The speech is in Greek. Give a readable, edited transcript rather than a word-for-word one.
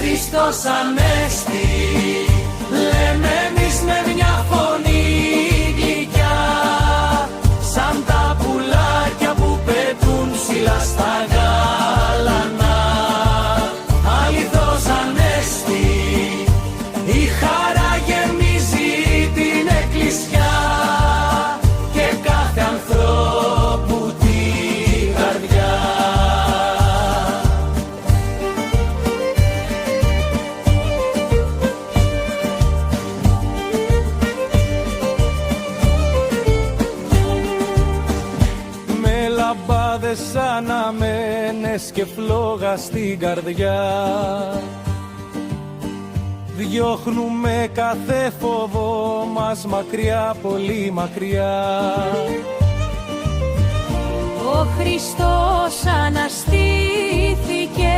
Χριστός Ανέστη, λέμε εμείς με μια φωνή γλυκιά, σαν τα πουλάκια που πετούν ψηλά στα γάλανα. Αληθώς Ανέστη, η χαρά γεμίζει την εκκλησιά και κάθε ανθρώπου την καρδιά. Με λαμπάδες αναμένες και φλόγα στην καρδιά, διώχνουμε κάθε φόβο μας μακριά, πολύ μακριά. Ο Χριστός αναστήθηκε